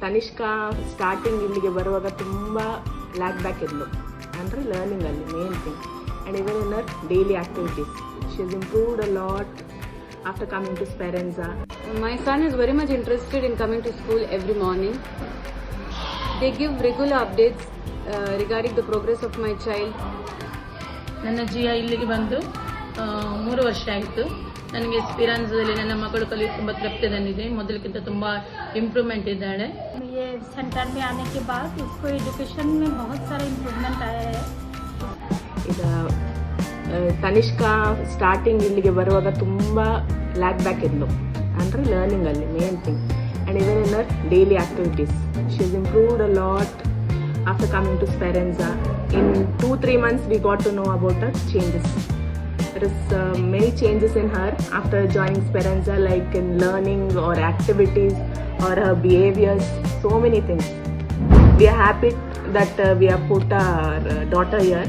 Tanishka starting ಇಲ್ಲಿಗೆ ಬರುವಾಗ ತುಂಬ ಲ್ಯಾಕ್ ಬ್ಯಾಕ್ ಇದ್ಲು ಅಂದರೆ ಲರ್ನಿಂಗಲ್ಲಿ main thing and even in our daily activities she is improved a lot after coming to Speranza. My son is very much interested in coming to school every morning. They give regular updates regarding the progress of my child. ನನ್ನ ಜಿಯಾ ಇಲ್ಲಿಗೆ ಬಂದು 3 ವರ್ಷ ಆಯಿತು. ನನಗೆ ಸ್ಪಿರಾನ್ಸದಲ್ಲಿ ನನ್ನ ಮಗಳು ಕಲಿಯುವ ತುಂಬ ತೃಪ್ತಿ ತಂದಿದೆ. ಮೊದಲಕ್ಕಿಂತ ತುಂಬ ಇಂಪ್ರೂವ್ಮೆಂಟ್ ಇದ್ದಾಳೆ. ये सेंटर में आने के बाद उसको एजुकेशन में बहुत सारा इम्प्रूवमेंट आया है. ತನಿಷ್ಕಾ ಸ್ಟಾರ್ಟಿಂಗ್ ಇಲ್ಲಿಗೆ ಬರುವಾಗ ತುಂಬ ಲ್ಯಾಕ್ ಬ್ಯಾಕ್ ಇದ್ಲು ಅಂದರೆ ಲರ್ನಿಂಗಲ್ಲಿ main thing and even in our daily activities she is improved a lot after coming to Speranza. In 2-3 months we got to know about her changes. There is many changes in her after joining Speranza, like in learning or activities or her behaviors, so many things. We are happy that we have put our daughter here.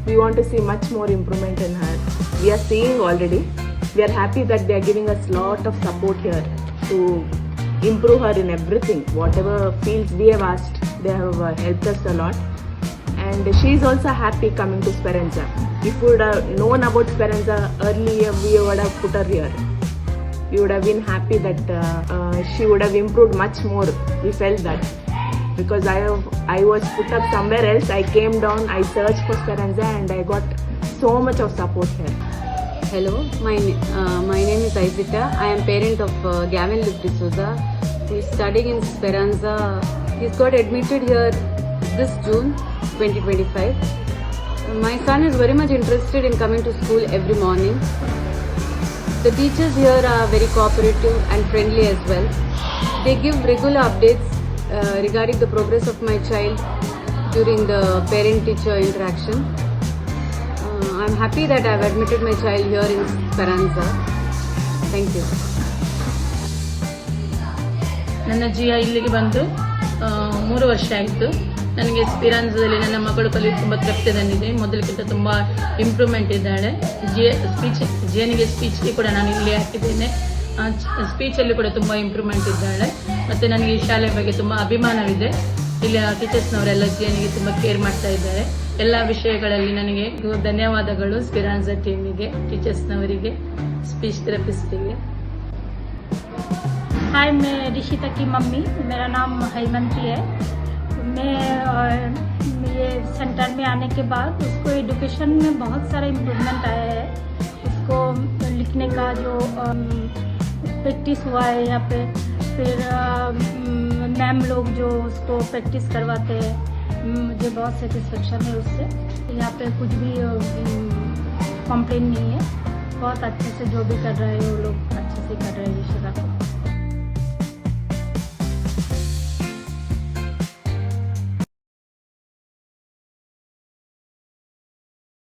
We want to see much more improvement in her. We are seeing already. We are happy that they are giving us lot of support here to improve her in everything. Whatever fields we have asked, they have helped us a lot. And she is also happy coming to Speranza. If we would have known about Speranza earlier, we would have put her here. We would have been happy that she would have improved much more. We felt that. Because I was put up somewhere else, I came down, I searched for Speranza and I got so much of support here. Hello, my name is Isita. I am parent of Gavin Luke D'Souza, who is studying in Speranza. He's got admitted here this June 2025. My son is very much interested in coming to school every morning. The teachers here are very cooperative and friendly as well. They give regular updates regarding the progress of my child during the parent-teacher interaction. I'm happy that I've admitted my child here in Speranza. Thank you. ನನ್ನ ಜಿಯಾ ಇಲ್ಲಿಗೆ ಬಂದು 3 ವರ್ಷ ಆಯಿತು. ನನಗೆ ಸ್ಪಿರಾನ್ಸದಲ್ಲಿ ನನ್ನ ಮಗಳು ಕಲಿಯುವ ತುಂಬ ತೃಪ್ತಿ ತಂದಿದೆ. ಮೊದಲಕ್ಕಿಂತ ತುಂಬ ಇಂಪ್ರೂವ್ಮೆಂಟ್ ಇದ್ದಾಳೆ. ಜಿಯನಿಗೆ ಸ್ಪೀಚ್ಗೆ ಕೂಡ ನಾನು ಇಲ್ಲಿ ಹಾಕಿದ್ದೇನೆ. ಸ್ಪೀಚಲ್ಲಿ ಕೂಡ ತುಂಬ ಇಂಪ್ರೂವ್ಮೆಂಟ್ ಇದ್ದಾಳೆ. ಮತ್ತು ನನಗೆ ಈ ಶಾಲೆ ಬಗ್ಗೆ ತುಂಬ ಅಭಿಮಾನವಿದೆ. ಇಲ್ಲಿ ಟೀಚರ್ಸ್ನವರೆಲ್ಲ ಜಿಯನಿಗೆ ತುಂಬ ಕೇರ್ ಮಾಡ್ತಾ ಇದ್ದಾರೆ. ಎಲ್ಲ ವಿಷಯಗಳಲ್ಲಿ ನನಗೆ ಧನ್ಯವಾದಗಳು ಸ್ಪಿರಾನ್ಸಾ ಟೀಮಿಗೆ, ಟೀಚರ್ಸ್ನವರಿಗೆ, ಸ್ಪೀಚ್ ಥೆರಪಿಸ್ಟಿಗೆ. हाय, मैं ऋषिता की मम्मी, मेरा नाम हेमंती है. मैं ये सेंटर में आने के बाद उसको एजुकेशन में बहुत सारा इम्प्रूवमेंट आया है. उसको लिखने का जो प्रैक्टिस हुआ है यहाँ पे, फिर मैम लोग जो उसको प्रैक्टिस करवाते हैं, मुझे बहुत सेटिस्फेक्शन है उससे. यहाँ पे कुछ भी कंप्लेन नहीं है. बहुत अच्छे से जो भी कर रहे हैं वो लोग अच्छे से कर रहे हैं. ऋषिता को